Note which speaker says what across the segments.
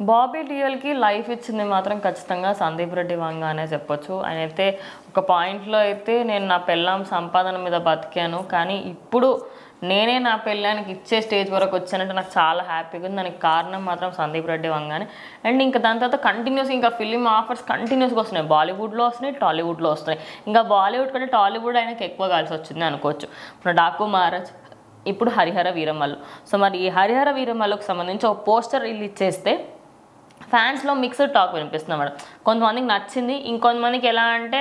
Speaker 1: Bobby డియోల్‌కి life ఇచ్చింది మాత్రం ఖచ్చితంగా సందీప్ రెడ్డి వంగ అనే చెప్పొచ్చు. ఆయనైతే ఒక పాయింట్‌లో అయితే నేను నా పెళ్ళాం సంపాదన మీద బతికాను. కానీ ఇప్పుడు నేనే నా పెళ్ళానికి ఇచ్చే స్టేజ్ వరకు వచ్చానంటే నాకు చాలా హ్యాపీగా ఉంది. దానికి కారణం మాత్రం సందీప్ రెడ్డి వంగానే. అండ్ ఇంకా దాని తర్వాత కంటిన్యూస్‌గా ఇంకా ఫిల్మ్ ఆఫర్స్ కంటిన్యూస్‌గా వస్తున్నాయి. బాలీవుడ్‌లో వస్తున్నాయి, టాలీవుడ్‌లో వస్తున్నాయి. ఇంకా బాలీవుడ్ కంటే టాలీవుడ్ ఆయనకి ఎక్కువ కలిసి వచ్చింది అనుకోవచ్చు. ఇప్పుడు డాకు మహారాజ్, ఇప్పుడు హరిహర వీరమల్లు. సో మరి ఈ హరిహర వీరమల్లుకు సంబంధించి ఒక పోస్టర్ రిలీజ్ చేస్తే ఫ్యాన్స్లో మిక్స్డ్ టాక్ వినిపిస్తుంది మేడం. కొంతమందికి నచ్చింది, ఇంకొంతమందికి ఎలా అంటే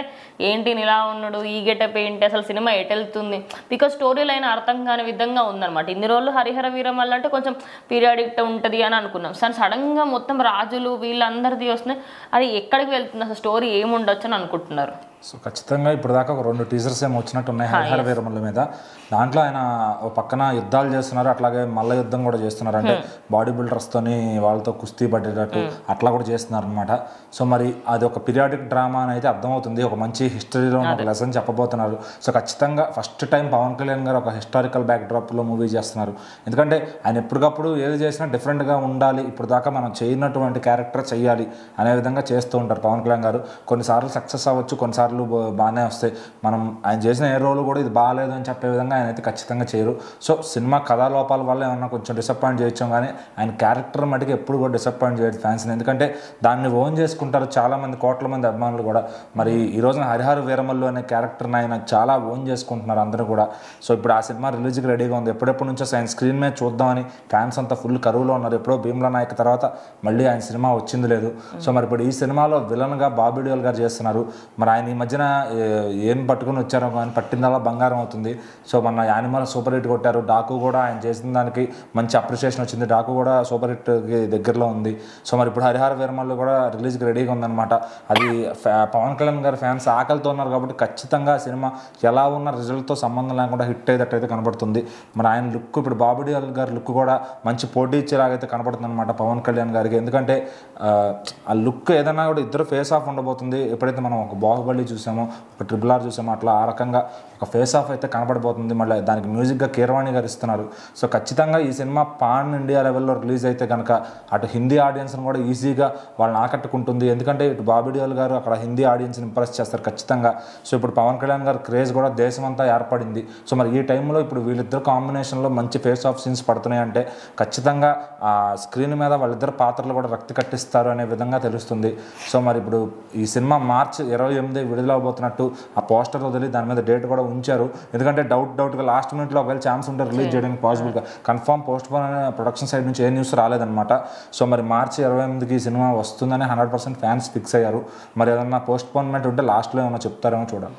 Speaker 1: ఏంటి ఇలా ఉన్నాడు, ఈ గెటప్ ఏంటి, అసలు సినిమా ఎటెళ్తుంది, బికాజ్ స్టోరీ లైన్ అర్థం కాని విధంగా ఉందన్నమాట. ఇన్ని రోజులు హరిహర వీరమల్లు అంటే కొంచెం పీరియాడిక్ ఉంటుంది అని అనుకున్నాం. సరే సడన్గా మొత్తం రాజులు వీళ్ళందరిది వస్తున్నాయి, అది ఎక్కడికి వెళ్తుంది, అసలు స్టోరీ ఏముండొచ్చు అని అనుకుంటున్నారు.
Speaker 2: సో ఖచ్చితంగా ఇప్పుడు దాకా ఒక 2 టీజర్స్ ఏమో వచ్చినట్టు ఉన్నాయి హరిహర వీరమల్లు మీద. దాంట్లో ఆయన పక్కన యుద్ధాలు చేస్తున్నారు, అట్లాగే మల్ల యుద్ధం కూడా చేస్తున్నారు. అంటే బాడీ బిల్డర్స్తోని వాళ్ళతో కుస్తీ పడేటట్టు అట్లా కూడా చేస్తున్నారు అనమాట. సో మరి అది ఒక పీరియాడిక్ డ్రామా అని అయితే అర్థమవుతుంది. ఒక మంచి హిస్టరీలో ఒక లెసన్ చెప్పబోతున్నారు. సో ఖచ్చితంగా ఫస్ట్ టైం పవన్ కళ్యాణ్ గారు ఒక హిస్టారికల్ బ్యాక్డ్రాప్లో మూవీ చేస్తున్నారు. ఎందుకంటే ఆయన ఎప్పటికప్పుడు ఏది చేసినా డిఫరెంట్గా ఉండాలి, ఇప్పుడు దాకా మనం చేయనటువంటి క్యారెక్టర్ చెయ్యాలి అనే విధంగా చేస్తూ ఉంటారు పవన్ కళ్యాణ్ గారు. కొన్నిసార్లు సక్సెస్ అవ్వచ్చు, కొన్నిసార్లు బాగానే వస్తాయి. మనం ఆయన చేసిన ఏ రోల్ కూడా ఇది బాగాలేదు అని చెప్పే విధంగా ఆయన అయితే ఖచ్చితంగా చేయరు. సో సినిమా కథా లోపాల వల్ల ఏమన్నా కొంచెం డిసప్పాయింట్ చేయొచ్చాం, కానీ ఆయన క్యారెక్టర్ మటుకు ఎప్పుడు కూడా డిసప్పాయింట్ చేయదు ఫ్యాన్స్ని. ఎందుకంటే దాన్ని ఓన్ చేసుకుంటారు చాలామంది, కోట్ల మంది అభిమానులు కూడా. మరి ఈ రోజున హరిహర వీరమల్లు అనే క్యారెక్టర్ని ఆయన చాలా ఓన్ చేసుకుంటున్నారు అందరూ కూడా. సో ఇప్పుడు ఆ సినిమా రిలీజ్కి రెడీగా ఉంది. ఎప్పుడెప్పటి నుంచో ఆయన స్క్రీన్ మీద చూద్దామని ఫ్యాన్స్ అంతా ఫుల్ కరువులో ఉన్నారు. ఎప్పుడో భీమ్లా నాయక్ తర్వాత మళ్ళీ ఆయన సినిమా వచ్చింది లేదు. సో మరి ఇప్పుడు ఈ సినిమాలో విలన్గా బాబీ డియోల్ గారు చేస్తున్నారు. మరి ఆయన ఈ మధ్యన ఏం పట్టుకుని వచ్చారో కానీ పట్టిందల్లా బంగారం అవుతుంది. సో మన యానిమల్ సూపర్ హిట్ కొట్టారు. డాకు కూడా ఆయన చేసిన దానికి మంచి అప్రిషియేషన్ వచ్చింది. డాకు కూడా సూపర్ హిట్కి దగ్గరలో ఉంది. సో మరి ఇప్పుడు హరిహర వీరమల్లు కూడా రిలీజ్కి రెడీగా ఉందన్నమాట. అది పవన్ కళ్యాణ్ గారి ఫ్యాన్స్ ఆకలితో ఉన్నారు కాబట్టి ఖచ్చితంగా సినిమా ఎలా ఉన్న రిజల్ట్తో సంబంధం లేకుండా హిట్ అయ్యేటట్టయితే కనబడుతుంది. మరి ఆయన లుక్, ఇప్పుడు బాబీ డియోల్ గారి లుక్ కూడా మంచి పోటీ ఇచ్చేలాగైతే కనబడుతుంది అనమాట పవన్ కళ్యాణ్ గారికి. ఎందుకంటే ఆ లుక్ ఏదైనా కూడా ఇద్దరు ఫేస్ ఆఫ్ ఉండబోతుంది. ఎప్పుడైతే మనం ఒక బాహుబలి చూసామో, ఒక RRR చూసామో, అట్లా ఆ రకంగా ఒక ఫేస్ ఆఫ్ అయితే కనబడబోతుంది. మళ్ళీ దానికి మ్యూజిక్గా కీరవాణి గారు ఇస్తున్నారు. సో ఖచ్చితంగా ఈ సినిమా పాన్ ఇండియా లెవెల్లో రిలీజ్ అయితే కనుక అటు హిందీ ఆడియన్స్ని కూడా ఈజీగా వాళ్ళని ఆకట్టుకుంటుంది. ఎందుకంటే ఇటు బాబీ డియోల్ గారు అక్కడ హిందీ ఆడియన్స్ని ఇంప్రెస్ చేస్తారు ఖచ్చితంగా. సో ఇప్పుడు పవన్ కళ్యాణ్ గారు క్రేజ్ కూడా దేశమంతా ఏర్పడింది. సో మరి ఈ టైంలో ఇప్పుడు వీళ్ళిద్దరు కాంబినేషన్లో మంచి ఫేస్ ఆఫ్ సీన్స్ పడుతున్నాయంటే ఖచ్చితంగా ఆ స్క్రీన్ మీద వాళ్ళిద్దరు పాత్రలు కూడా రక్తి కట్టిస్తారు అనే విధంగా తెలుస్తుంది. సో మరి ఇప్పుడు ఈ సినిమా మార్చి 28 విడుదలవబోతున్నట్టు ఆ పోస్టర్ వదిలి దాని మీద డేట్ కూడా ఉంచారు. ఎందుకంటే డౌట్గా లాస్ట్ మినిట్లో ఒకవేళ ఛాన్స్ ఉంటే రిలీజ్ చేయడానికి పాసిబుల్గా కన్ఫర్మ్ పోస్ట్ పోన్ అనే ప్రొడక్షన్ సైడ్ నుంచి ఏ న్యూస్ రాలేదన్నమాట. సో మరి మార్చి 28కి ఈ సినిమా వస్తుందని 100% ఫ్యాన్స్ ఫిక్స్ అయ్యారు. మరి ఏదన్నా పోస్ట్ పోన్మెంట్ ఉంటే లాస్ట్లో ఏమన్నా చెప్తారేమో చూడాలి.